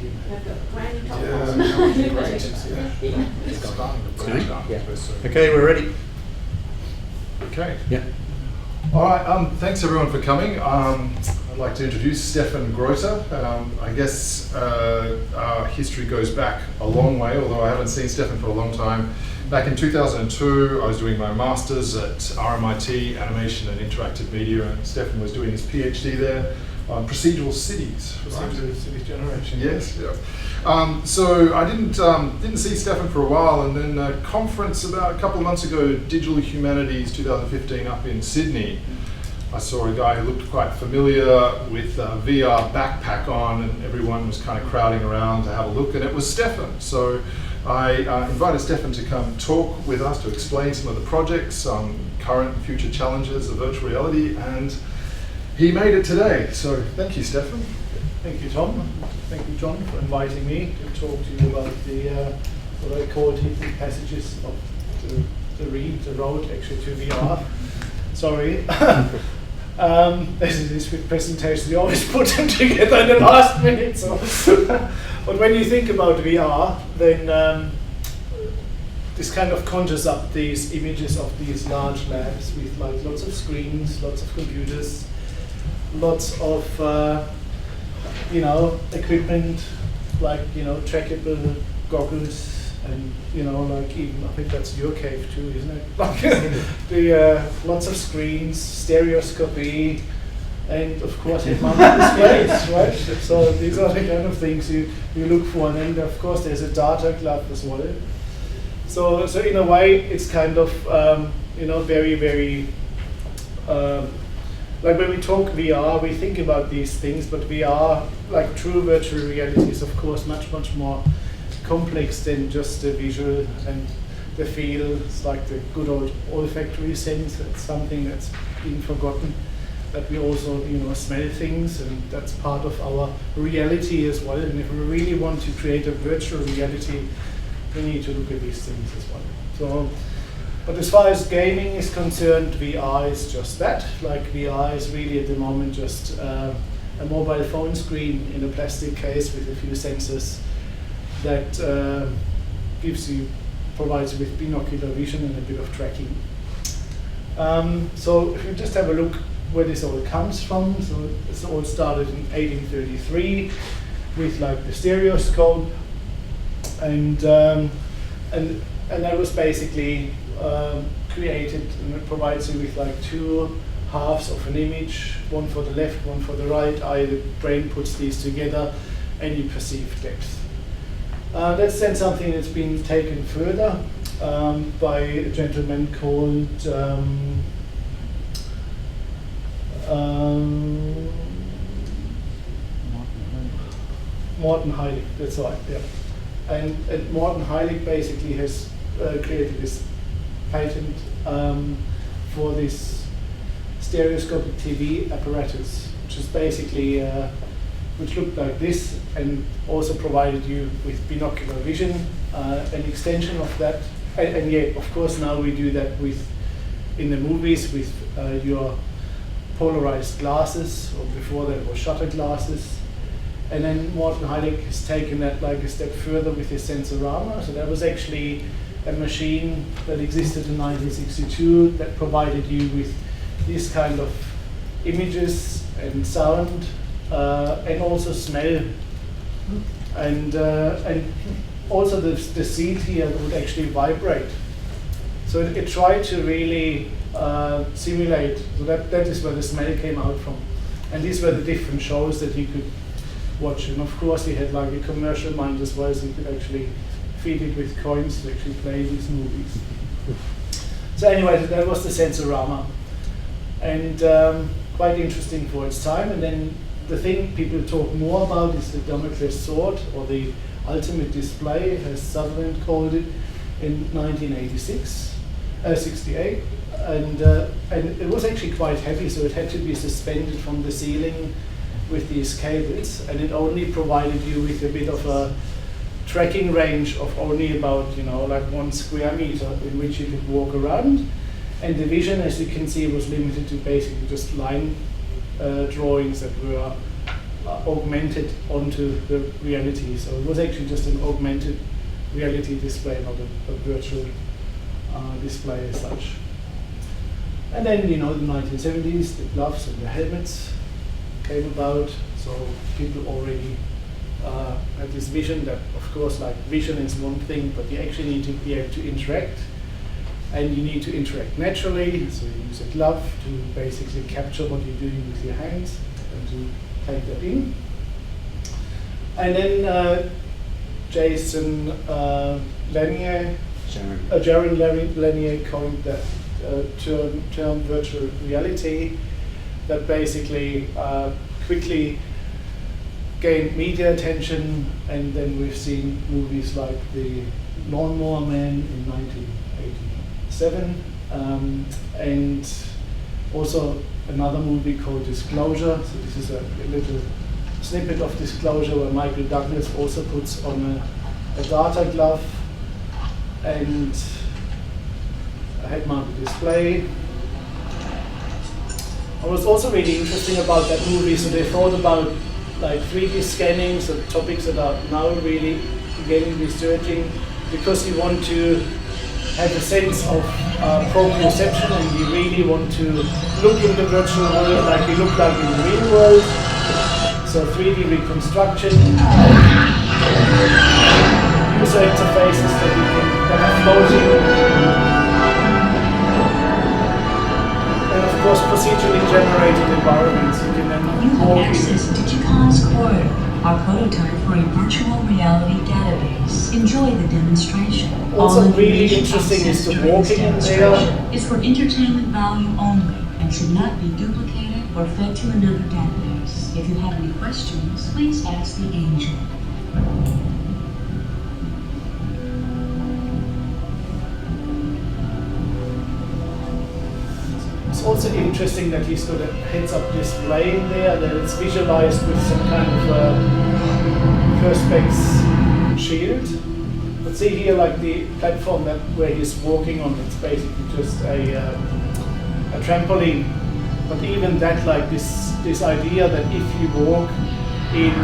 you. I've got brand new top Okay, we're ready. Okay. Yeah. All right. Thanks everyone for coming. I'd like to introduce Stefan Greuter. I guess our history goes back a long way, although I haven't seen Stefan for a long time. Back in 2002, I was doing my master's at RMIT, Animation and Interactive Media, and Stefan was doing his PhD there on procedural cities. Procedural city generation. Yes, yeah. So I didn't see Stefan for a while, and then a conference about a couple of months ago, Digital Humanities 2015 up in Sydney. I saw a guy who looked quite familiar with a VR backpack on, and everyone was kind of crowding around to have a look, and it was Stefan. So I invited Stefan to come talk with us to explain some of the projects, current and future challenges of virtual reality, and he made it today. So thank you, Stefan. Thank you, Tom. Thank you, John, for inviting me to talk to you about the what I call hidden passages of the road actually to VR. Sorry. This with presentations, you always put them together in the last minute. So. But when you think about VR, then this kind of conjures up these images of these large labs with like lots of screens, lots of computers, lots of equipment, like trackable goggles, and like even I think that's your cave too, isn't it? Like the lots of screens, stereoscopy, and of course head-mounted displays, right? So these are the kind of things you look for, and then of course there's a data glove as well. So in a way it's kind of very very like when we talk VR, we think about these things, but VR, like true virtual reality, is of course much more complex than just the visual and the feel. It's like the good old olfactory sense. It's something that's been forgotten, that we also smell things, and that's part of our reality as well. And if we really want to create a virtual reality, we need to look at these things as well. So, but as far as gaming is concerned, VR is just that. Like VR is really at the moment just a mobile phone screen in a plastic case with a few sensors that provides you with binocular vision and a bit of tracking. So if you just have a look where this all comes from, so it's all started in 1833 with like the stereoscope, and that was basically created, and it provides you with like two halves of an image, one for the left, one for the right. The brain puts these together and you perceive depth. That's then something that's been taken further by a gentleman called Morten Heilig, that's right, yeah. And Morten Heilig basically has created this patent for this stereoscopic TV apparatus, which is basically which looked like this, and also provided you with binocular vision, an extension of that. And yeah, of course now we do that in the movies with your polarized glasses, or before that was shutter glasses. And then Morten Heilig has taken that like a step further with his Sensorama. So that was actually a machine that existed in 1962 that provided you with these kind of images and sound, and also smell, and also the seat here would actually vibrate. So it tried to really simulate. So that is where the smell came out from, and these were the different shows that you could watch. And of course, he had like a commercial mind as well, so you could actually feed it with coins to actually play these movies. So anyway, that was the Sensorama, and quite interesting for its time. And then the thing people talk more about is the Damocles sword, or the ultimate display, as Sutherland called it, in 1968, and it was actually quite heavy, so it had to be suspended from the ceiling with these cables, and it only provided you with a bit of a tracking range of only about like 1 square meter in which you could walk around, and the vision, as you can see, was limited to basically just line drawings that were augmented onto the reality. So it was actually just an augmented reality display, not a virtual display as such. And then, you know, in the 1970s, the gloves and the helmets came about. So people already had this vision that, of course, like vision is one thing, but you actually need to be able to interact. And you need to interact naturally, so you use a glove to basically capture what you're doing with your hands and to take that in. And then Jaron Lanier coined that term virtual reality that basically quickly gained media attention, and then we've seen movies like The Lawnmower Man in 1987, and also another movie called Disclosure. So this is a little snippet of Disclosure where Michael Douglas also puts on a data glove and a head-mounted display. What was also really interesting about that movie, so they thought about like 3D scanning, so topics that are now really getting researching, because you want to have a sense of proprioception, and you really want to look in the virtual world like you look like in the real world. So 3D reconstruction, user interfaces that are floating, and of course procedurally generated environments. You can then You have access to Digicon's Corridor, our prototype for a virtual reality database. Enjoy the demonstration. Also really interesting is the walking in there. Is for entertainment value only and should not be duplicated or fed to another database. If you have any questions, please ask the angel. It's also interesting that he's got a heads-up display in there, that it's visualized with some kind of perspex shield. But see here, like the platform where he's walking on, it's basically just a trampoline. But even that, like this idea that if you walk in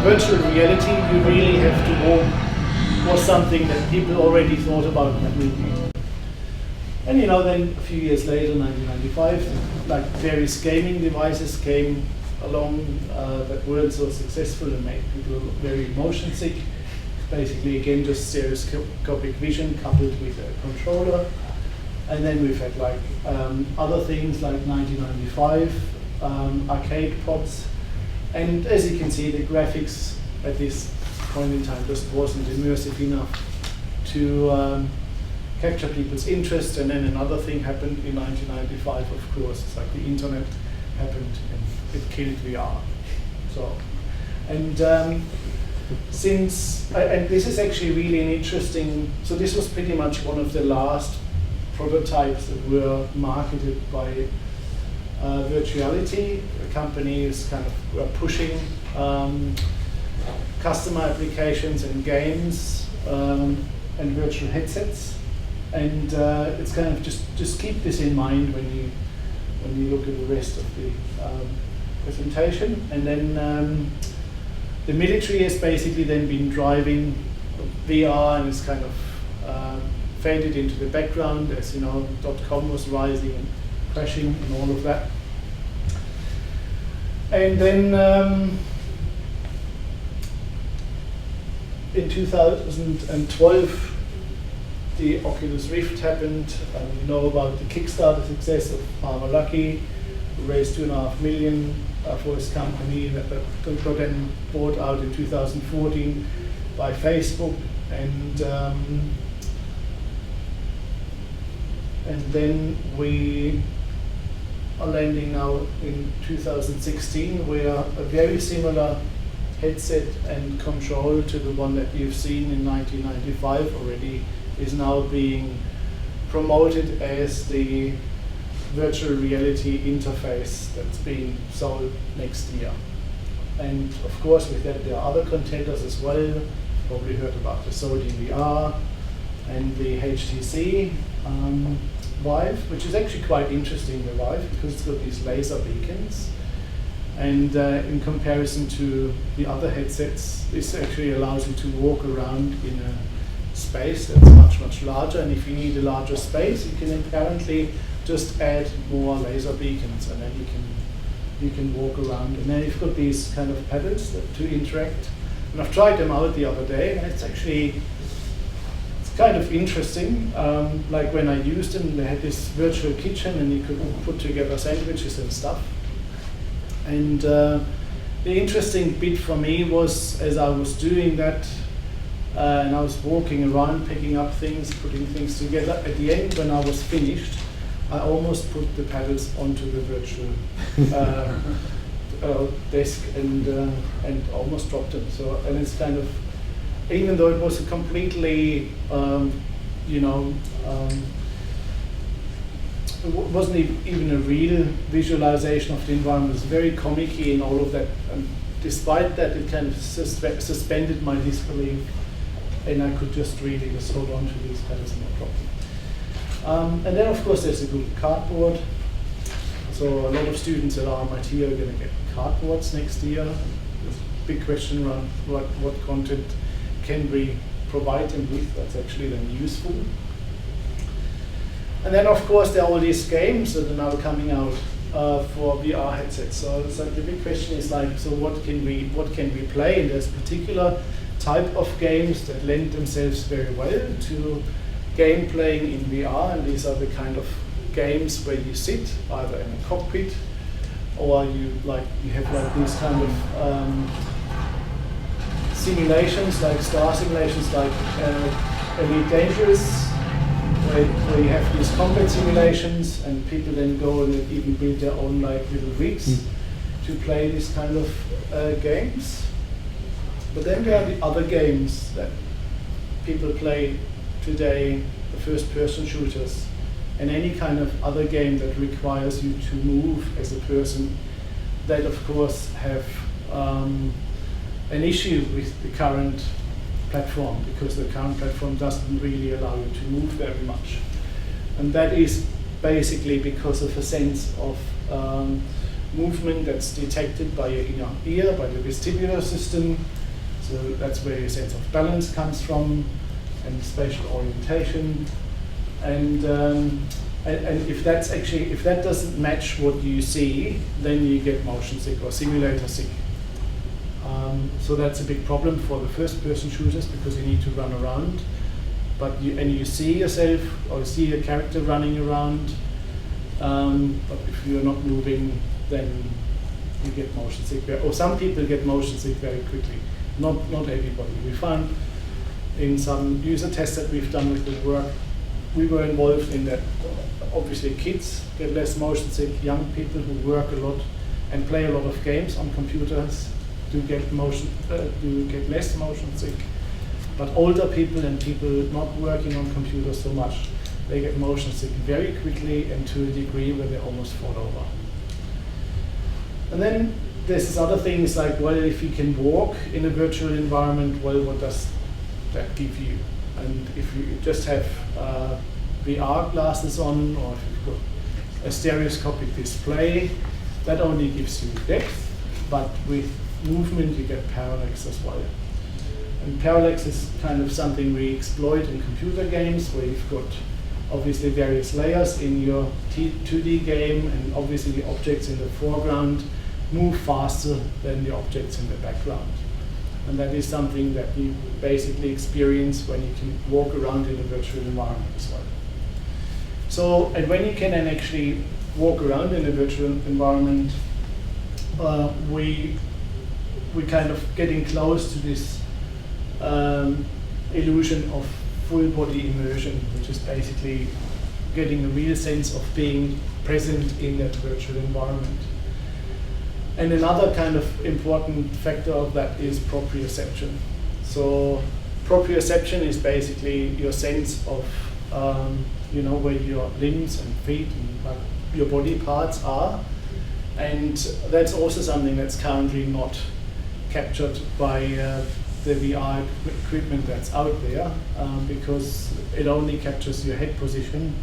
virtual reality, you really have to walk, was something that people already thought about in that movie. And you know, then a few years later, 1995, like various gaming devices came along that weren't so successful and made people very motion sick. Basically, again, just stereoscopic vision coupled with a controller. And then we've had like other things like 1995, arcade pods. And as you can see, the graphics at this point in time just wasn't immersive enough to capture people's interest. And then another thing happened in 1995, of course. It's like the internet happened and it killed VR. So, and since, and this is actually really an interesting, so this was pretty much one of the last prototypes that were marketed by Virtuality. The company is kind of pushing customer applications and games and virtual headsets. And it's kind of just keep this in mind when you look at the rest of the presentation. And then the military has basically then been driving VR, and it's kind of faded into the background. As you know, .com was rising and crashing and all of that. And then in 2012, the Oculus Rift happened, and you know about the Kickstarter success of Palmer Luckey, who raised $2.5 million for his company that got then bought out in 2014 by Facebook, and then we are landing now in 2016, where a very similar headset and control to the one that you've seen in 1995 already is now being promoted as the virtual reality interface that's being sold next year. And of course, with that, there are other contenders as well. You've probably heard about the Sony VR and the HTC Vive, which is actually quite interesting, the Vive, because it's got these laser beacons. And in comparison to the other headsets, this actually allows you to walk around in a space that's much, much larger. And if you need a larger space, you can apparently just add more laser beacons, and then you can walk around. And then you've got these kind of pedals to interact. And I've tried them out the other day, and it's kind of interesting. Like when I used them, they had this virtual kitchen, and you could put together sandwiches and stuff. And the interesting bit for me was, as I was doing that, and I was walking around, picking up things, putting things together, at the end, when I was finished, I almost put the pedals onto the virtual desk and almost dropped them. So, and it's kind of, even though it was a completely, it wasn't even a real visualization of the environment. It was very comic-y and all of that. And despite that, it kind of suspended my disbelief, and I could just really just hold on to these pedals and no problem. And then, of course, there's a good cardboard. So a lot of students at RMIT are going to get cardboards next year. There's a big question around what content can we provide them with that's actually then useful. And then, of course, there are all these games that are now coming out for VR headsets. So the big question is like, so what can we play? And there's particular type of games that lend themselves very well to game playing in VR, and these are the kind of games where you sit either in a cockpit, or you have like these kind of simulations, like star simulations, like Elite Dangerous, where you have these combat simulations, and people then go and even build their own like little rigs to play these kind of games. But then there are the other games that people play today, the first-person shooters, and any kind of other game that requires you to move as a person, that of course have an issue with the current platform, because the current platform doesn't really allow you to move very much. And that is basically because of a sense of movement that's detected by your inner ear, by the vestibular system. So that's where your sense of balance comes from, and spatial orientation. And if that doesn't match what you see, then you get motion sick or simulator sick. So that's a big problem for the first-person shooters, because you need to run around, but you see yourself or you see a character running around, but if you're not moving, then you get motion sick. Or some people get motion sick very quickly. Not everybody. We found in some user tests that we've done with the work, we were involved in that. Obviously, kids get less motion sick. Young people who work a lot and play a lot of games on computers do get less motion sick. But older people and people not working on computers so much, they get motion sick very quickly and to a degree where they almost fall over. And then there's this other things like, well, if you can walk in a virtual environment, well, what does that give you? And if you just have VR glasses on, or if you've got a stereoscopic display, that only gives you depth, but with movement you get parallax as well. And parallax is kind of something we exploit in computer games, where you've got obviously various layers in your 2D game, and obviously the objects in the foreground move faster than the objects in the background. And that is something that you basically experience when you can walk around in a virtual environment as well. So, and when you can then actually walk around in a virtual environment, we kind of getting close to this illusion of full body immersion, which is basically getting a real sense of being present in that virtual environment. And another kind of important factor of that is proprioception. So proprioception is basically your sense of where your limbs and feet and your body parts are. And that's also something that's currently not captured by the VR equipment that's out there, because it only captures your head position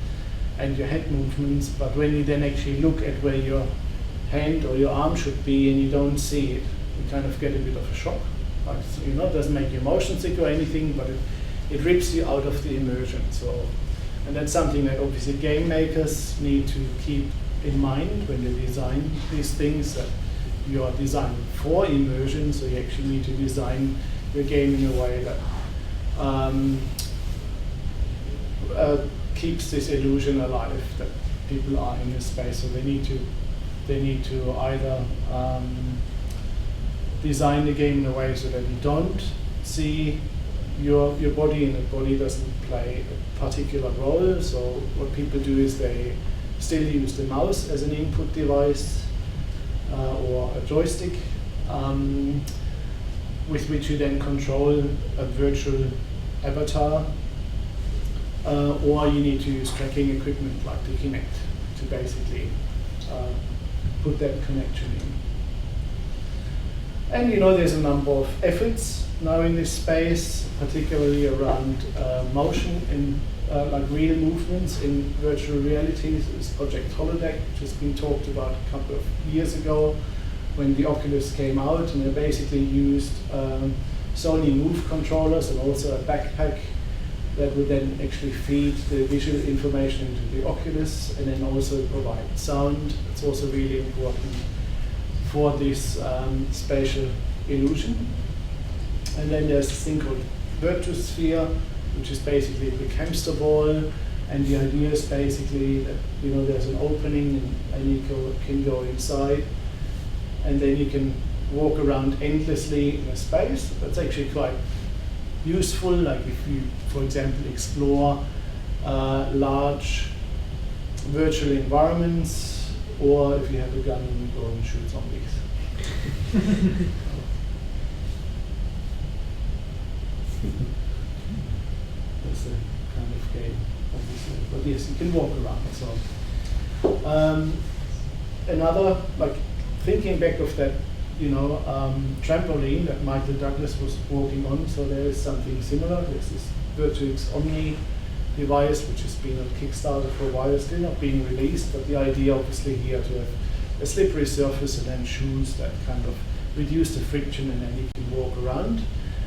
and your head movements. But when you then actually look at where your hand or your arm should be and you don't see it, you kind of get a bit of a shock. Like, so, you know, it doesn't make you motion sick or anything, but it rips you out of the immersion. So, and that's something that obviously game makers need to keep in mind when they design these things, that you are designing for immersion, so you actually need to design your game in a way that keeps this illusion alive, that people are in this space. So they need to either design the game in a way so that you don't see your body and the body doesn't play a particular role. So what people do is they still use the mouse as an input device or a joystick with which you then control a virtual avatar, or you need to use tracking equipment like the Kinect to basically put that connection in. And you know, there's a number of efforts now in this space, particularly around motion and like real movements in virtual reality. This Project Holodeck, which has been talked about a couple of years ago when the Oculus came out, and they basically used Sony Move controllers and also a backpack that would then actually feed the visual information into the Oculus and then also provide sound. It's also really important for this spatial illusion. And then there's this thing called Virtuosphere, which is basically the hamster ball, and the idea is basically that, you know, there's an opening and you can go inside, and then you can walk around endlessly in a space. That's actually quite useful, like if you, for example, explore large virtual environments, or if you have a gun and you go and shoot zombies. That's the kind of game, obviously. But yes, you can walk around. So another, like thinking back of that, you know, trampoline that Michael Douglas was walking on. So there is something similar. There's this Virtuix Omni device, which has been on Kickstarter for a while, still not being released. But the idea, obviously, here to have a slippery surface and then shoes that kind of reduce the friction, and then you can walk around,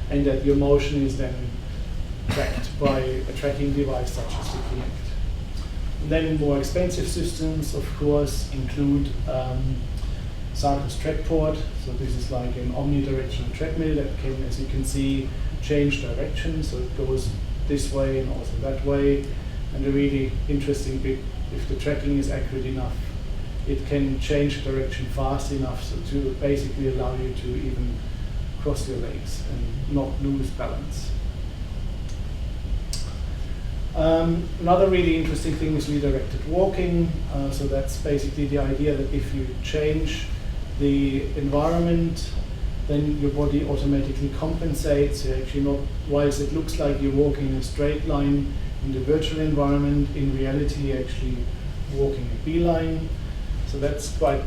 and that your motion is then tracked by a tracking device such as the Kinect. And then more expensive systems, of course, include Sarcos Trackport. So this is like an omnidirectional treadmill that can, as you can see, change direction. So it goes this way and also that way. And a really interesting bit, if the tracking is accurate enough, it can change direction fast enough so to basically allow you to even cross your legs and not lose balance. Another really interesting thing is redirected walking. So that's basically the idea that if you change the environment, then your body automatically compensates. You're actually not, whilst it looks like you're walking in a straight line in the virtual environment, in reality you're actually walking a beeline. So that's quite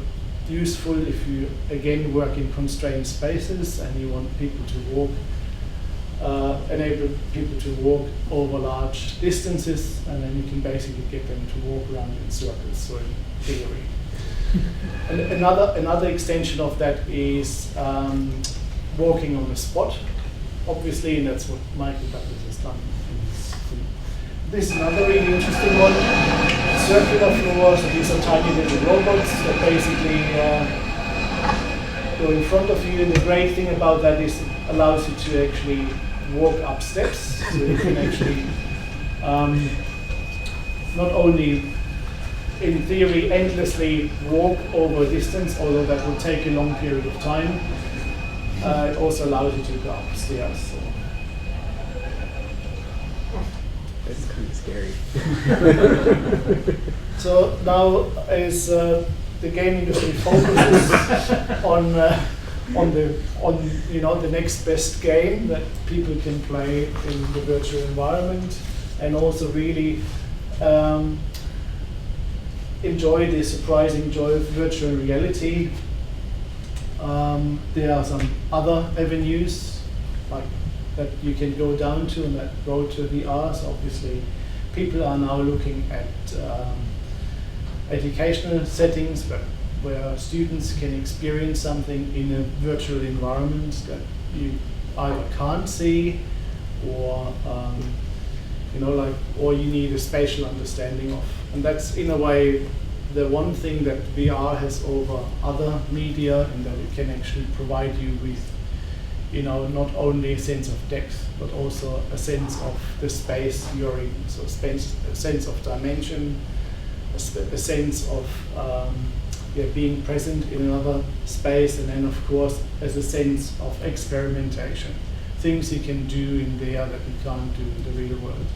useful if you, again, work in constrained spaces and you want people to walk, enable people to walk over large distances, and then you can basically get them to walk around in circles, so in theory. And another extension of that is walking on the spot, obviously, and that's what Michael Douglas has done in his film. This is another really interesting one. Circular floor, so these are tiny little robots that basically go in front of you, and the great thing about that is it allows you to actually walk up steps, so you can actually not only in theory endlessly walk over a distance, although that will take a long period of time, it also allows you to go upstairs. So. That's kind of scary. So now, as the game industry focuses on the next best game that people can play in the virtual environment, and also really enjoy the surprising joy of virtual reality, there are some other avenues like that you can go down to and that go to VR. So obviously people are now looking at educational settings, but where students can experience something in a virtual environment that you either can't see or or you need a spatial understanding of. And that's in a way the one thing that VR has over other media, in that it can actually provide you with not only a sense of depth, but also a sense of the space you're in. So a sense of dimension, a sense of being present in another space, and then of course as a sense of experimentation. Things you can do in there that you can't do in the real world.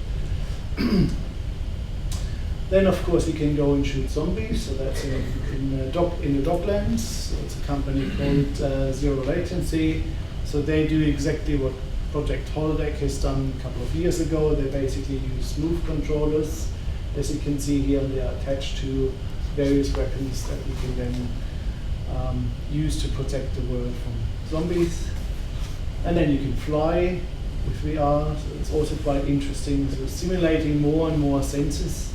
Then of course you can go and shoot zombies, so that's in the Docklands. So it's a company called Zero Latency. So they do exactly what Project Holodeck has done a couple of years ago. They basically use move controllers. As you can see here, they are attached to various weapons that you can then use to protect the world from zombies. And then you can fly with VR, so it's also quite interesting. So simulating more and more senses.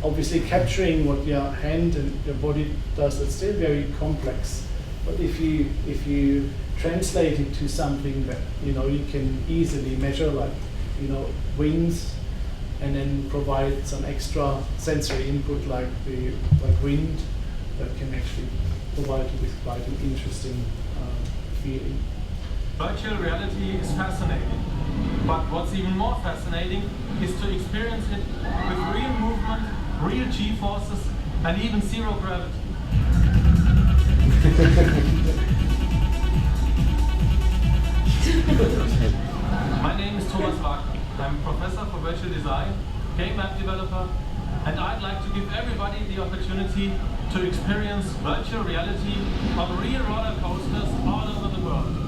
Obviously capturing what your hand and your body does, it's still very complex. But if you translate it to something that you can easily measure, like wings, and then provide some extra sensory input like wind, that can actually provide you with quite an interesting feeling. Virtual reality is fascinating, but what's even more fascinating is to experience it with real movement, real G-forces, and even zero gravity. My name is Thomas Wagner. I'm a professor for virtual design, game app developer, and I'd like to give everybody the opportunity to experience virtual reality on real roller coasters all over the world.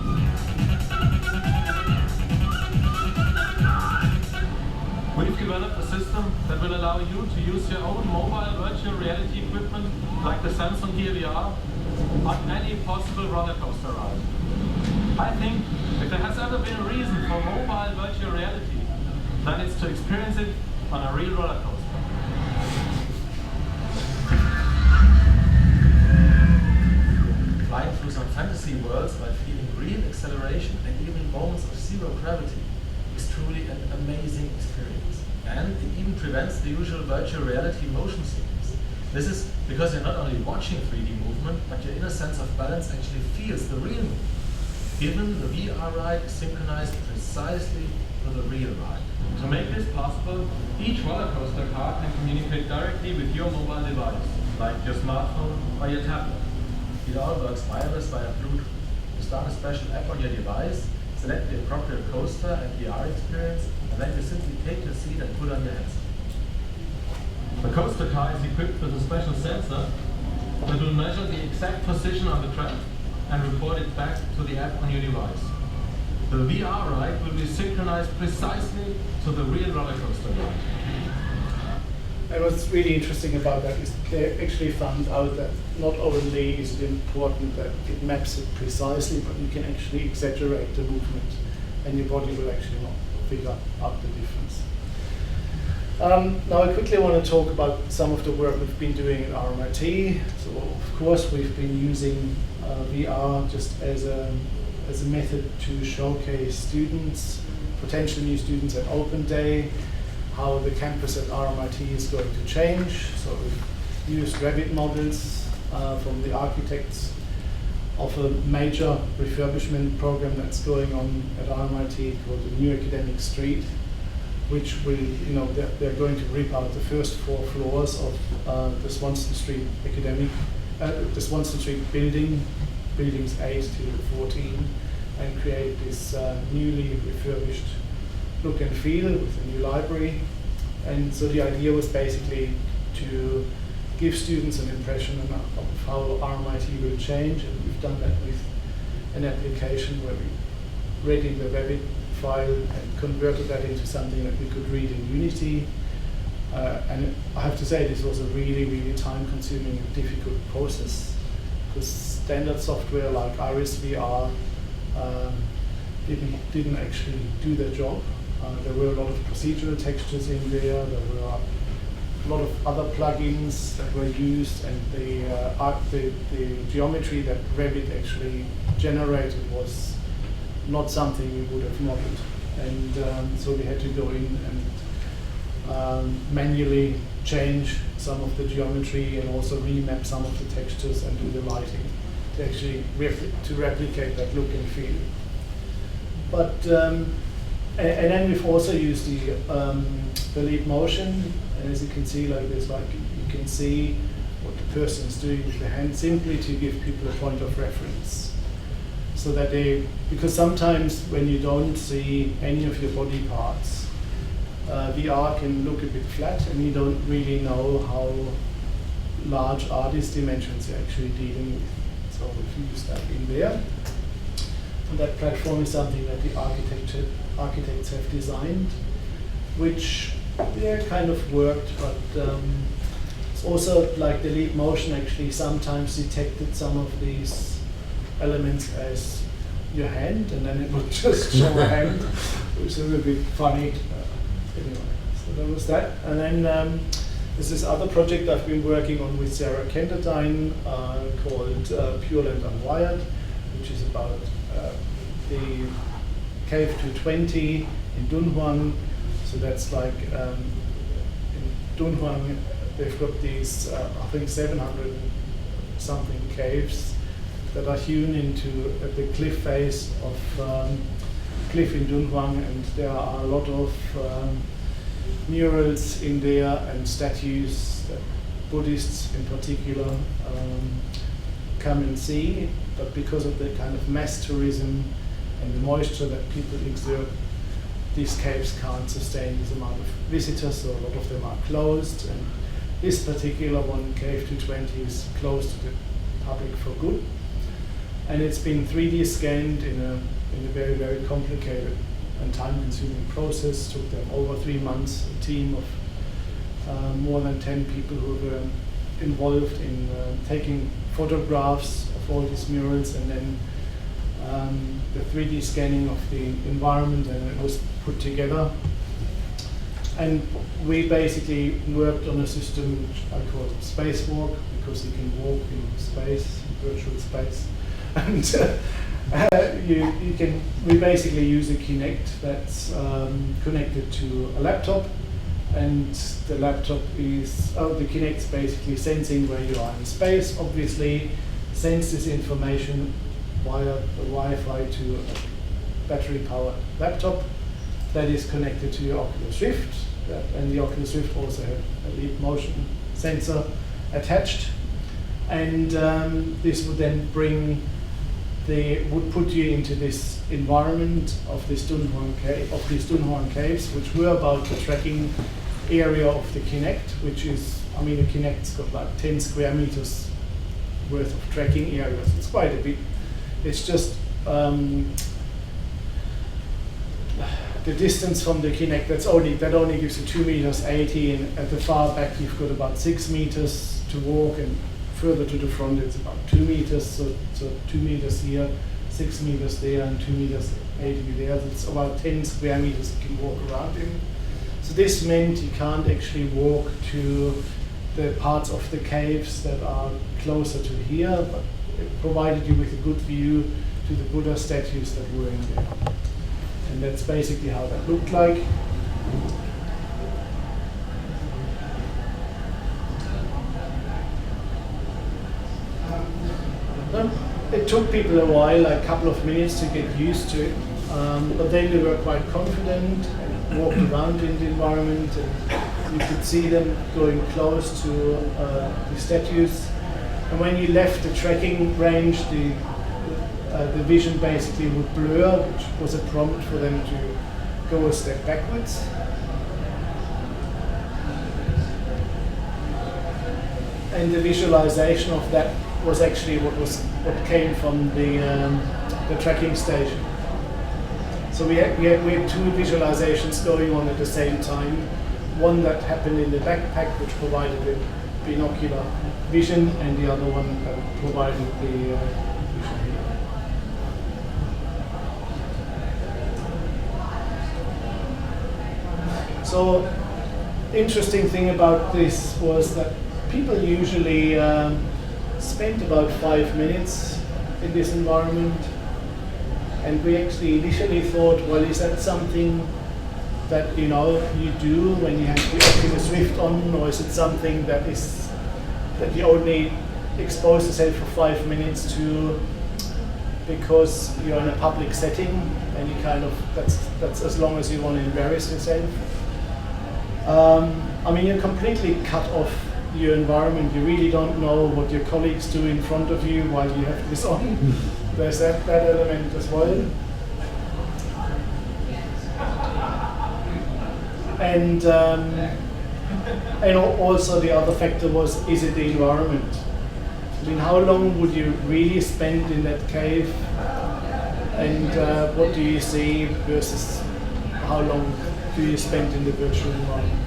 We've developed a system that will allow you to use your own mobile virtual reality equipment, like the Samsung Gear VR, on any possible roller coaster ride. I think if there has ever been a reason for mobile virtual reality, then it's to experience it on a real roller coaster. Flying through some fantasy worlds while feeling real acceleration and even moments of zero gravity is truly an amazing experience. And it even prevents the usual virtual reality motion sickness. This is because you're not only watching 3D movement, but your inner sense of balance actually feels the real movement. Given the VR ride is synchronized precisely to the real ride. To make this possible, each roller coaster car can communicate directly with your mobile device, like your smartphone or your tablet. It all works wireless via Bluetooth. You start a special app on your device, select the appropriate coaster and VR experience, and then you simply take your seat and put on your headset. The coaster car is equipped with a special sensor that will measure the exact position on the track and report it back to the app on your device. The VR ride will be synchronized precisely to the real roller coaster ride. And what's really interesting about that is they actually found out that not only is it important that it maps it precisely, but you can actually exaggerate the movement, and your body will actually not figure out the difference. Now I quickly want to talk about some of the work we've been doing at RMIT. So of course we've been using VR just as a method to showcase students, potential new students at Open Day, how the campus at RMIT is going to change. So we've used Revit models from the architects of a major refurbishment program that's going on at RMIT called the New Academic Street, which will, they're going to rip out the first 4 floors of the Swanston Street the Swanston Street buildings 8 to 14, and create this newly refurbished look and feel with a new library. And so the idea was basically to give students an impression of how RMIT will change, and we've done that with an application where we read in the Revit file and converted that into something that we could read in Unity. And I have to say this was a really, really time-consuming and difficult process, because standard software like Iris VR didn't actually do their job. There were a lot of procedural textures in there. There were a lot of other plugins that were used, and the geometry that Revit actually generated was not something we would have modeled. And so we had to go in and manually change some of the geometry and also remap some of the textures and do the lighting to actually replicate that look and feel. But and then we've also used the leap motion, and as you can see, like this, like you can see what the person is doing with the hand, simply to give people a point of reference, so that because sometimes when you don't see any of your body parts, VR can look a bit flat, and you don't really know how large are these dimensions you're actually dealing with. So we've used that in there. And that platform is something that the architects have designed, which kind of worked, but it's also like the leap motion actually sometimes detected some of these elements as your hand, and then it would just show a hand, which is a bit funny. Anyway, so that was that. And then there's this other project I've been working on with Sarah Kenderdine called PureLand Unwired, which is about the Cave 220 in Dunhuang. So that's like in Dunhuang, they've got these, I think 700 something caves that are hewn into the cliff face of cliff in Dunhuang, and there are a lot of murals in there and statues that Buddhists in particular come and see, but because of the kind of mass tourism and the moisture that people exert, these caves can't sustain this amount of visitors, so a lot of them are closed. And this particular one, Cave 220, is closed to the public for good. And it's been 3D scanned in a very, very complicated and time-consuming process. Took them over 3 months, a team of more than 10 people who were involved in taking photographs of all these murals, and then the 3D scanning of the environment, and it was put together. And we basically worked on a system which I call spacewalk, because you can walk in space, virtual space. And we basically use a Kinect that's connected to a laptop, and the laptop is, the Kinect's basically sensing where you are in space, obviously, sends this information via the Wi-Fi to a battery-powered laptop that is connected to your Oculus Rift, and the Oculus Rift also had a leap motion sensor attached, and this would then would put you into this environment of this Dunhuang caves, which were about the tracking area of the Kinect, which is, I mean, the Kinect's got like 10 square meters worth of tracking areas. It's quite a bit. It's just the distance from the Kinect, that only gives you 2.80 meters, and at the far back you've got about 6 meters to walk, and further to the front it's about 2 meters, so 2 meters here, 6 meters there, and 2.80 meters there. It's about 10 square meters you can walk around in. So this meant you can't actually walk to the parts of the caves that are closer to here, but it provided you with a good view to the Buddha statues that were in there. And that's basically how that looked like. It took people a while, like a couple of minutes to get used to it, but then they were quite confident and walked around in the environment, and you could see them going close to the statues. And when you left the tracking range, the vision basically would blur, which was a prompt for them to go a step backwards. And the visualization of that was actually what came from the tracking station. So we had 2 visualizations going on at the same time. One that happened in the backpack, which provided the binocular vision, and the other one that provided the vision here. So interesting thing about this was that people usually spent about 5 minutes in this environment, and we actually initially thought, well, is that something that you do when you have the Oculus Rift on, or is it something that you only expose yourself for 5 minutes to because you're in a public setting and you that's as long as you want to embarrass yourself. I mean, you're completely cut off your environment. You really don't know what your colleagues do in front of you while you have this on. There's that element as well. And also the other factor was, is it the environment? I mean, how long would you really spend in that cave? And what do you see versus how long do you spend in the virtual environment?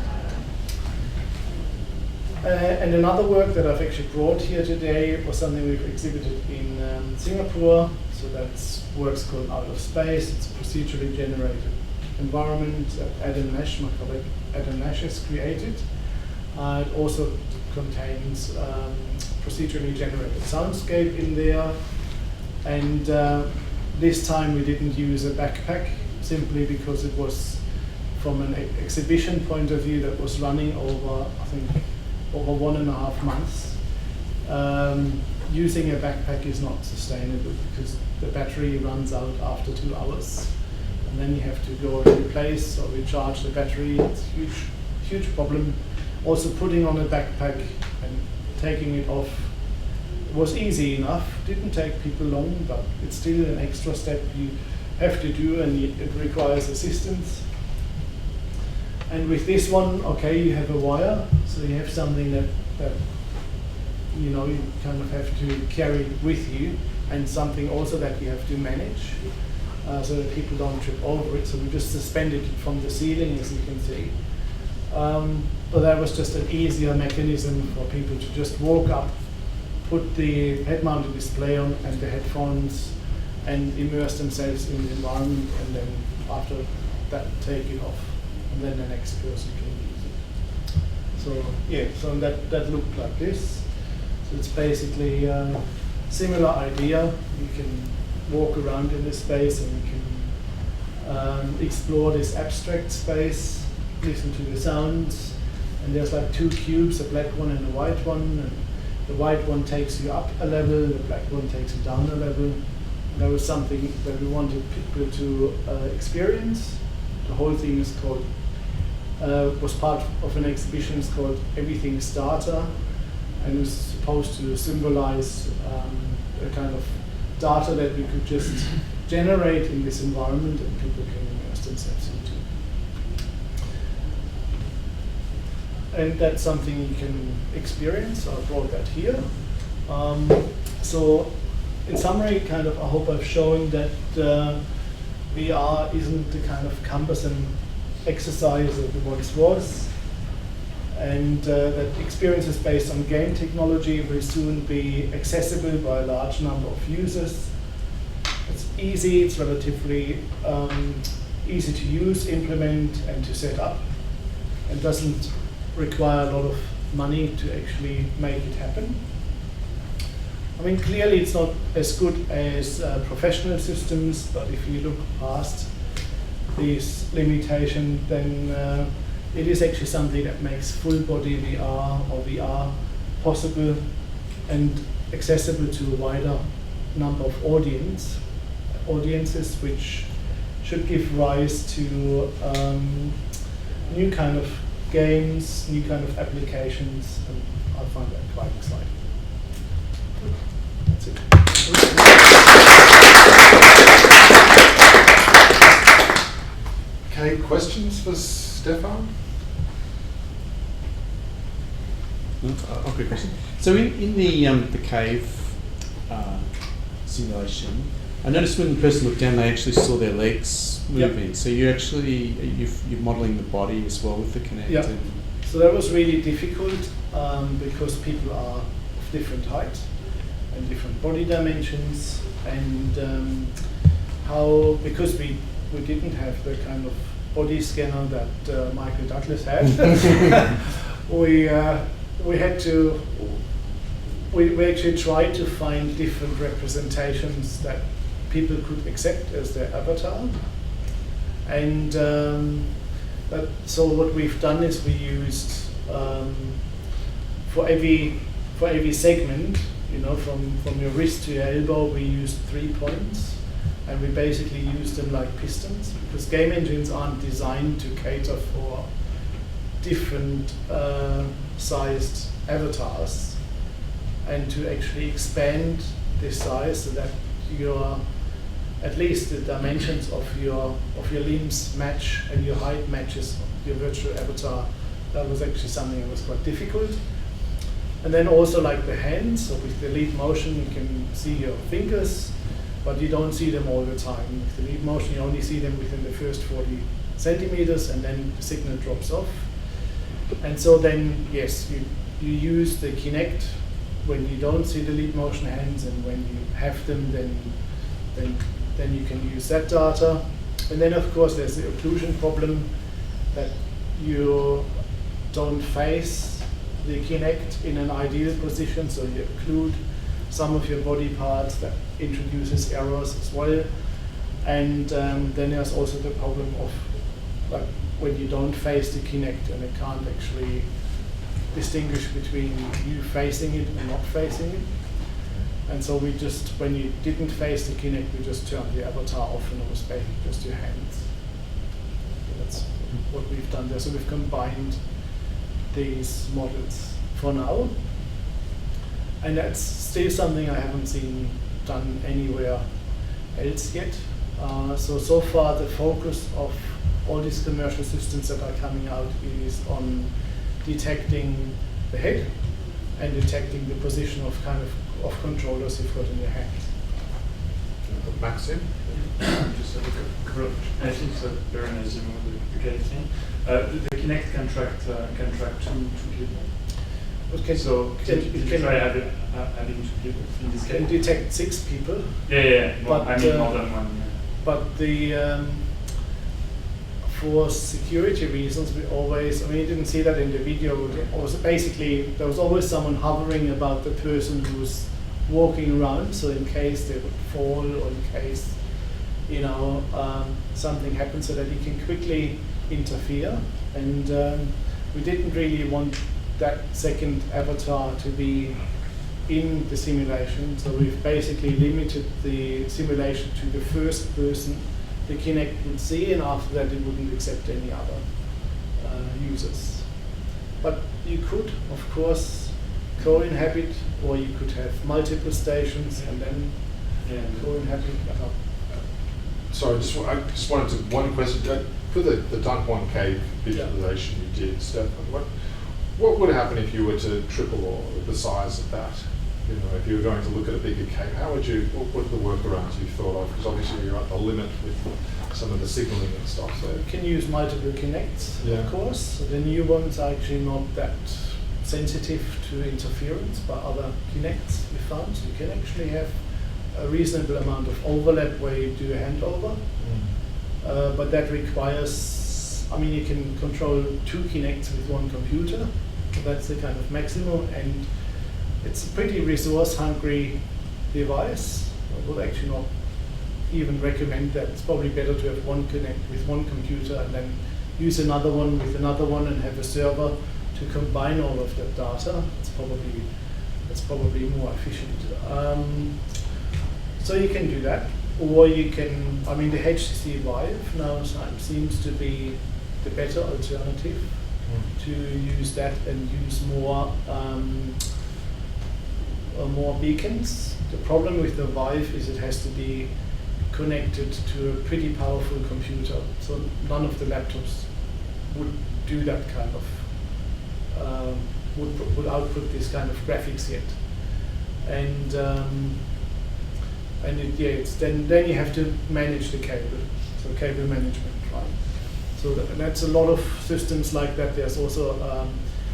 And another work that I've actually brought here today was something we've exhibited in Singapore. So that's works called Out of Space. It's a procedurally generated environment that my colleague Adam Nash has created. It also contains procedurally generated soundscape in there. And this time we didn't use a backpack, simply because it was from an exhibition point of view that was running over, I think, over 1.5 months. Using a backpack is not sustainable because the battery runs out after 2 hours, and then you have to go and replace or recharge the battery. It's a huge problem. Also, putting on a backpack and taking it off was easy enough. Didn't take people long, but it's still an extra step you have to do, and it requires assistance. And with this one, okay, you have a wire, so you have something that you kind of have to carry with you, and something also that you have to manage, so that people don't trip over it. So we just suspended it from the ceiling, as you can see. But that was just an easier mechanism for people to just walk up, put the head-mounted display on and the headphones, and immerse themselves in the environment, and then after that take it off, and then the next person can use it. So yeah, so that looked like this. So it's basically a similar idea. You can walk around in this space, and you can explore this abstract space, listen to the sounds, and there's like 2 cubes, a black one and a white one. And the white one takes you up a level, the black one takes you down a level. And that was something that we wanted people to experience. The whole thing is called, was part of an exhibition. It's called Everything Starter, and it was supposed to symbolize a kind of data that we could just generate in this environment and people can immerse themselves into. And that's something you can experience. So I brought that here. So in summary, I hope I've shown that VR isn't the kind of cumbersome exercise that it once was, and that experiences based on game technology will soon be accessible by a large number of users. It's easy, it's relatively easy to use, implement, and to set up, and doesn't require a lot of money to actually make it happen. I mean, clearly it's not as good as professional systems, but if you look past this limitation, then it is actually something that makes full body VR or VR possible and accessible to a wider number of audiences, which should give rise to new kind of games, new kind of applications, and I find that quite exciting. That's it. Okay, questions for Stefan? Okay, question. So in the cave simulation, I noticed when the person looked down, they actually saw their legs moving. Yep. So you're modelling the body as well with the Kinect. Yeah. So that was really difficult because people are of different height and different body dimensions, and because we didn't have the kind of body scanner that Michael Douglas had. we actually tried to find different representations that people could accept as their avatar. And so what we've done is we used for every segment, you know, from your wrist to your elbow, we used 3 points, and we basically used them like pistons, because game engines aren't designed to cater for different sized avatars, and to actually expand the size so that at least the dimensions of your limbs match and your height matches your virtual avatar. That was actually something that was quite difficult. And then also like the hands, so with the lead motion you can see your fingers, but you don't see them all the time. With the lead motion you only see them within the first 40 centimeters, and then the signal drops off. And so then, yes, you use the Kinect when you don't see the lead motion hands, and when you have them, then you can use that data. And then of course there's the occlusion problem, that you don't face the Kinect in an ideal position, so you occlude some of your body parts. That introduces errors as well. And then there's also the problem of like when you don't face the Kinect and it can't actually distinguish between you facing it and not facing it. And so we just, when you didn't face the Kinect, we just turned the avatar off, and it was basically just your hands. So that's what we've done there. So we've combined these models for now. And that's still something I haven't seen done anywhere else yet. So far the focus of all these commercial systems that are coming out is on detecting the head and detecting the position of controllers you've got in your hand. Maxim? Just a correction, so very nice the case thing. The Kinect can track two people. Okay, So can try having 2 people in this can case? detect 6 people. Yeah. Well, But, I mean more than one. Yeah. But the for security reasons, we always, you didn't see that in the video, there was always someone hovering about the person who's walking around, so in case they would fall, or in case, something happens, so that he can quickly interfere. And we didn't really want that second avatar to be in the simulation, so we've basically limited the simulation to the first person the Kinect would see, and after that it wouldn't accept any other users. But you could, of course, co-inhabit, or you could have multiple stations and then co-inhabit. Sorry, I just wanted to, one question. For the Dunk cave visualization you did, Stefan, what would happen if you were to triple or the size of that? If you were going to look at a bigger cave, what are the workarounds you thought of? Because obviously you're at the limit with some of the signaling and stuff. So you can use multiple Kinects, Yeah. of course. So the new ones are actually not that sensitive to interference by other Kinects we found. So you can actually have a reasonable amount of overlap where you do a handover. But that requires, you can control 2 Kinects with 1 computer. So that's the kind of maximum, and it's a pretty resource-hungry device. I would actually not even recommend that. It's probably better to have 1 Kinect with 1 computer, and then use another one with another one, and have a server to combine all of that data. It's probably more efficient. So you can do that, or you can. The HTC Vive now seems to be the better alternative to use that and use more beacons. The problem with the Vive is it has to be connected to a pretty powerful computer, so none of the laptops would do that kind of, would output this kind of graphics yet. And then you have to manage the cable, so cable management, right? So that's a lot of systems like that. There's also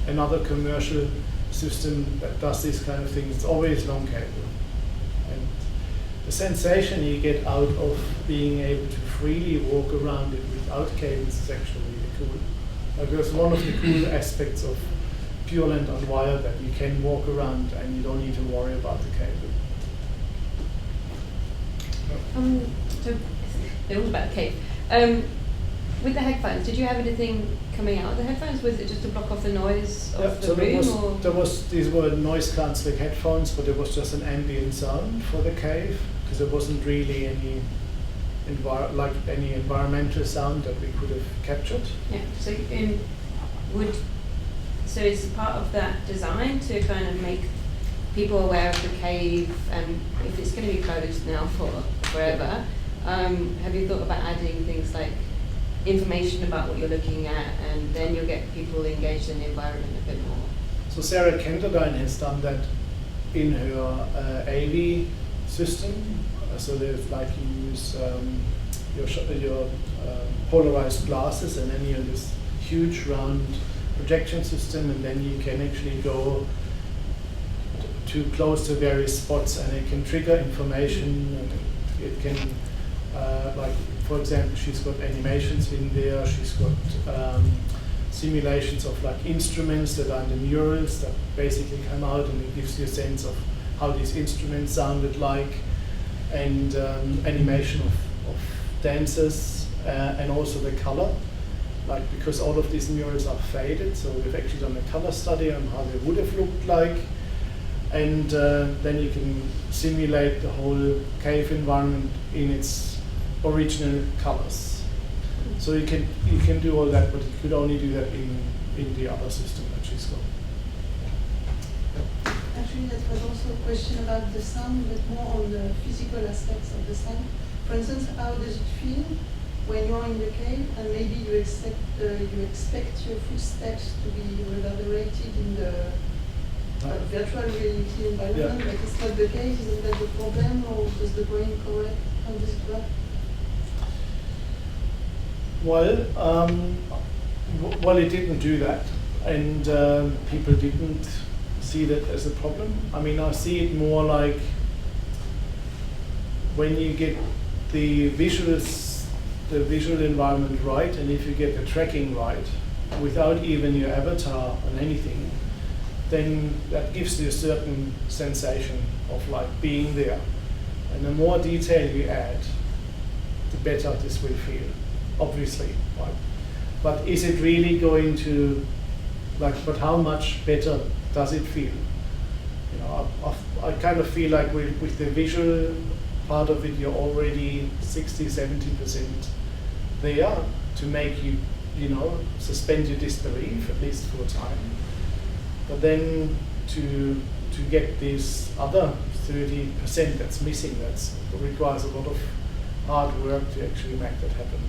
another commercial system that does this kind of thing. It's always long cable, and the sensation you get out of being able to freely walk around it without cables is actually really cool. Because one of the cool aspects of PureLand Unwired that you can walk around and you don't need to worry about the cable. So it was about the cave. With the headphones, did you have anything coming out of the headphones? Was it just to block off the noise of the room? These were noise cancelling headphones, but it was just an ambient sound for the cave because there wasn't really any environmental sound that we could have captured. Yeah. So it's part of that design to kind of make people aware of the cave, and if it's going to be closed now for forever, have you thought about adding things like information about what you're looking at, and then you'll get people engaged in the environment a bit more? So Sarah Kenderdine has done that in her AV system. So there's like you use your polarized glasses, and then you have this huge round projection system, and then you can actually go too close to various spots, and it can trigger information, and it can like, for example, she's got animations in there, she's got simulations of like instruments that are in the murals that basically come out, and it gives you a sense of how these instruments sounded like, and animation of dancers, and also the color, like, because all of these murals are faded, so we've actually done a color study on how they would have looked like, and then you can simulate the whole cave environment in its original colors. So you can do all that, but you could only do that in the other system that she's got. Actually, that was also a question about the sound, but more on the physical aspects of the sound. For instance, how does it feel when you're in the cave and maybe you expect your footsteps to be reverberated in the virtual reality environment, but it's not the case? Isn't that the problem, or does the brain correct how does it work? Well, it didn't do that, and people didn't see that as a problem. I mean, I see it more like when you get the visual environment right, and if you get the tracking right, without even your avatar on anything, then that gives you a certain sensation of like being there. And the more detail you add, the better this will feel, obviously, right? But is it really going to, like, but how much better does it feel? You know, I kind of feel like with the visual part of it, you're already 60-70% there to make you, suspend your disbelief, at least for a time. But then to get this other 30% that's missing, that requires a lot of hard work to actually make that happen.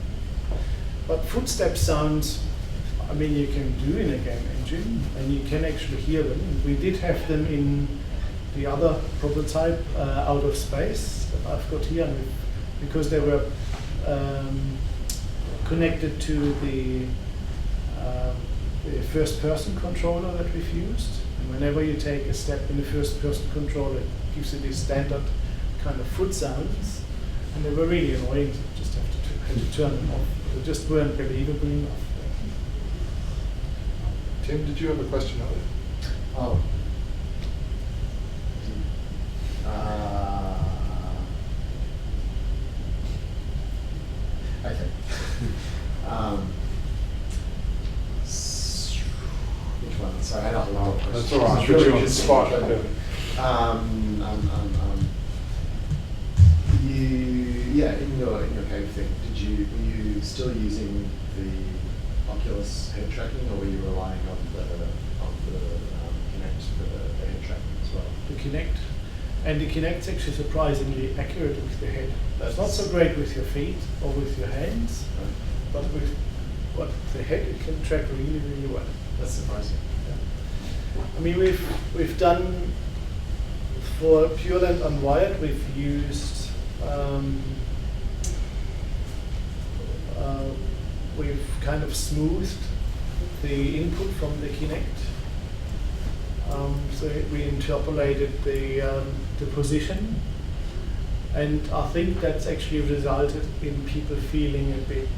But footstep sounds, I mean, you can do in a game engine, and you can actually hear them. We did have them in the other prototype, Out of Space, that I've got here, and because they were connected to the first-person controller that we've used. And whenever you take a step in the first-person controller, it gives you these standard kind of foot sounds, and they were really annoying. You just had to turn them off. They just weren't believable enough. Tim, did you have a question earlier? Oh. Okay. Which one? Sorry, I don't know. That's all right. Put you on the spot. In your cave thing, were you still using the Oculus head tracking, or were you relying on the Kinect for the head tracking as well? The Kinect. And the Kinect's actually surprisingly accurate with the head. It's not so great with your feet or with your hands, but with the head, it can track really, really well. That's surprising. Yeah. I mean, we've done, for PureLand Unwired, we've used, we've kind of smoothed the input from the Kinect. So we interpolated the position, And I think that's actually resulted in people feeling a bit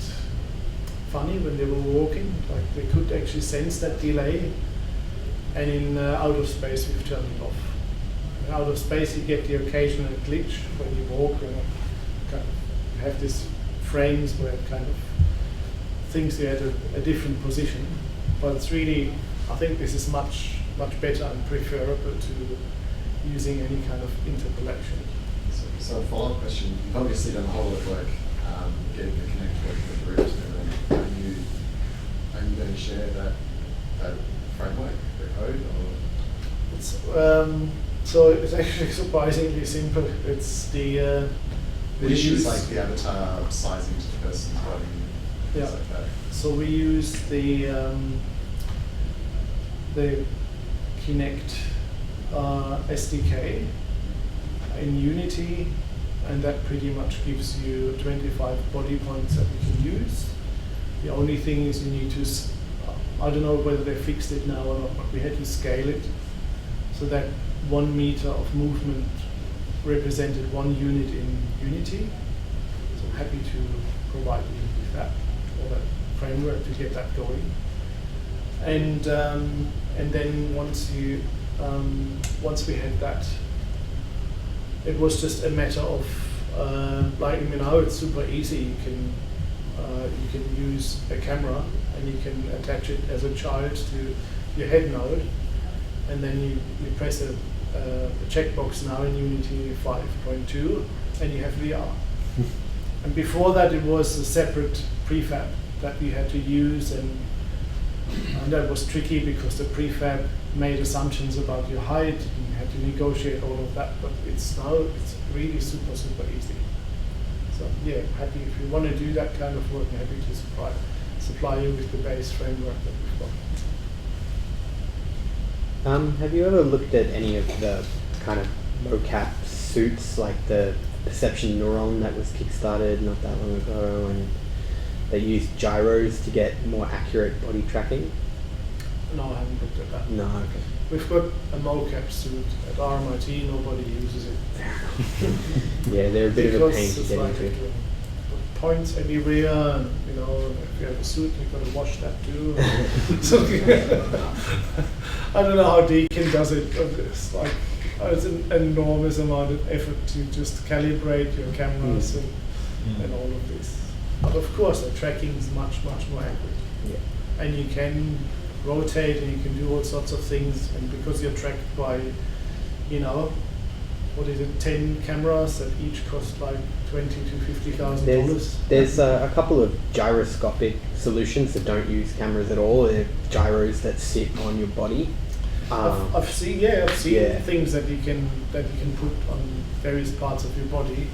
funny when they were walking, like they could actually sense that delay. And in outer space, we've turned it off. In outer space, you get the occasional glitch when you walk, and kind of you have these frames where it kind of thinks you're at a different position. But it's really, I think this is much better and preferable to using any kind of interpolation. So a follow-up question, you've obviously done a whole lot of work getting the Connect working with Rift and everything. Are you going to share that framework, the code? Or? So it's actually surprisingly simple. It's the issue is like the avatar sizing to the person's body, things like that. So we use the Kinect SDK in Unity, and that pretty much gives you 25 body points that you can use. The only thing is you need to, I don't know whether they fixed it now or not, but we had to scale it so that 1 meter of movement represented 1 unit in Unity. So I'm happy to provide you with that, or that framework to get that going. And then once we had that, it was just a matter of like, now it's super easy. You can use a camera and you can attach it as a child to your head node, and then you press a checkbox now in Unity 5.2 and you have VR. And before that it was a separate prefab that we had to use, and that was tricky because the prefab made assumptions about your height and you had to negotiate all of that, but it's really super easy. So yeah, happy if you want to do that kind of work, I'm happy to supply you with the base framework that we've got. Have you ever looked at any of the kind of mocap suits, like the perception neuron that was kickstarted not that long ago, and they used gyros to get more accurate body tracking? No, I haven't looked at that. No, okay. We've got a mocap suit at RMIT, nobody uses it. Yeah, they're a bit of a pain to it's get like into. Points everywhere, and if you have a suit, you've got to wash that too. So, I don't know how Deacon does it, but it's like it's an enormous amount of effort to just calibrate your cameras and all of this. But of course, the tracking is much more accurate. Yeah. And you can rotate and you can do all sorts of things, and because you're tracked by, what is it, 10 cameras that each cost like $20,000 to $50,000. There's a couple of gyroscopic solutions that don't use cameras at all. They're gyros that sit on your body. I've seen things that you can put on various parts of your body.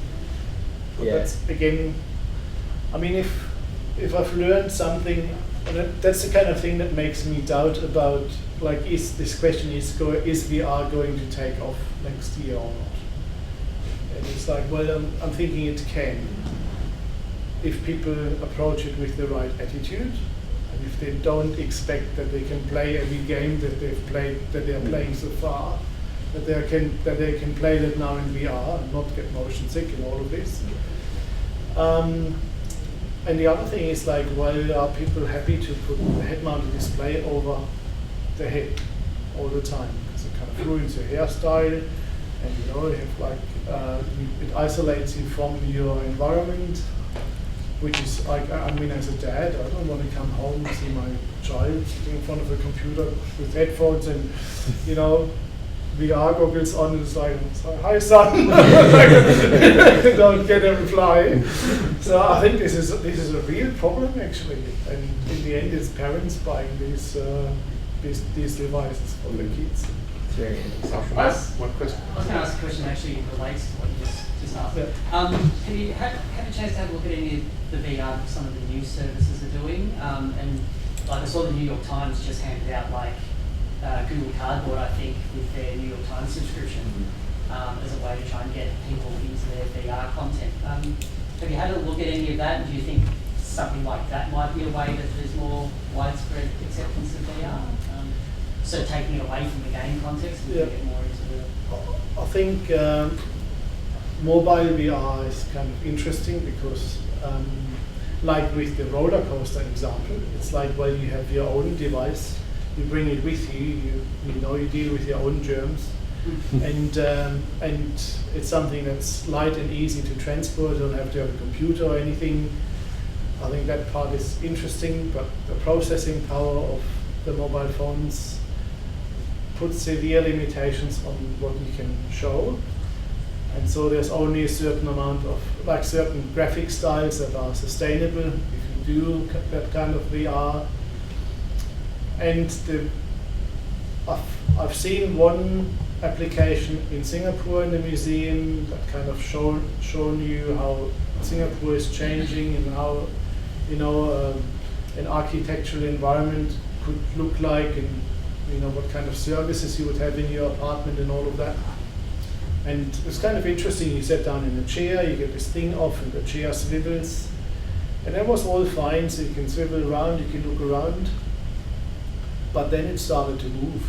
But that's again, I mean, if I've learned something, and that's the kind of thing that makes me doubt about, like, is VR going to take off next year or not? And it's like, well, I'm thinking it can, if people approach it with the right attitude, and if they don't expect that they can play every game that they are playing so far, that they can play that now in VR and not get motion sick and all of this. And the other thing is, like, well, are people happy to put the head-mounted display over the head all the time? Because it kind of ruins your hairstyle, and you have like it isolates you from your environment, which is like, I mean, as a dad, I don't want to come home and see my child sitting in front of a computer with headphones and VR goggles on. It's like, hi son, don't get a reply. So I think this is a real problem actually, and in the end, it's parents buying these devices for their kids. It's very interesting. One question. I was going to ask a question that actually relates to what you just asked. Yeah. Have you had a chance to have a look at any of the VR that some of the news services are doing? And like I saw the New York Times just handed out like Google Cardboard, I think, with their New York Times subscription as a way to try and get people into their VR content. Have you had a look at any of that, and do you think something like that might be a way that there's more widespread acceptance of VR? So taking it away from the game context and get more into the... I think mobile VR is kind of interesting because, like with the roller coaster example, it's like, well, you have your own device, you bring it with you, you deal with your own germs, and it's something that's light and easy to transport. You don't have to have a computer or anything. I think that part is interesting, but the processing power of the mobile phones puts severe limitations on what you can show. And so there's only a certain amount of, like certain graphic styles that are sustainable if you do that kind of VR. And I've seen one application in Singapore in the museum that kind of shown you how Singapore is changing and how an architectural environment could look like, and what kind of services you would have in your apartment and all of that. And it's kind of interesting. You sit down in a chair, you get this thing off, and the chair swivels, and that was all fine. So you can swivel around, you can look around, but then it started to move,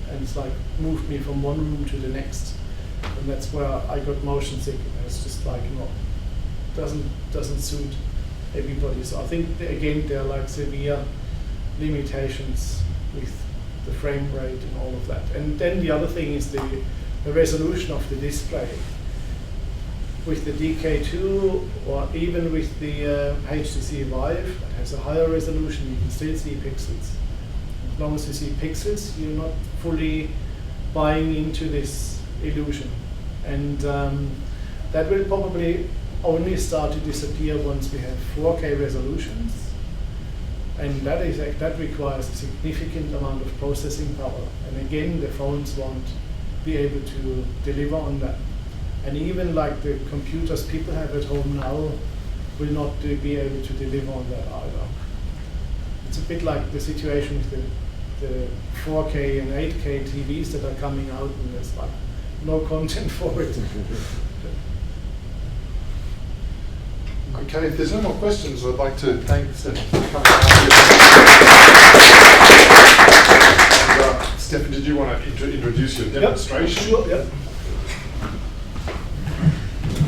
and it's like moved me from one room to the next, and that's where I got motion sick. And it's just like doesn't suit everybody. So I think again there are like severe limitations with the frame rate and all of that. And then the other thing is the resolution of the display. With the DK2 or even with the HTC Vive, that has a higher resolution, you can still see pixels. As long as you see pixels, you're not fully buying into this illusion. And that will probably only start to disappear once we have 4K resolutions. And that requires a significant amount of processing power. And again, the phones won't be able to deliver on that. And even like the computers people have at home now will not be able to deliver on that either. It's a bit like the situation with the 4K and 8K TVs that are coming out, and there's like no content for it. Okay, if there's no more questions, I'd like to thank Stefan for coming out. And, Stefan, did you want to introduce your demonstration? Yep, sure, yep.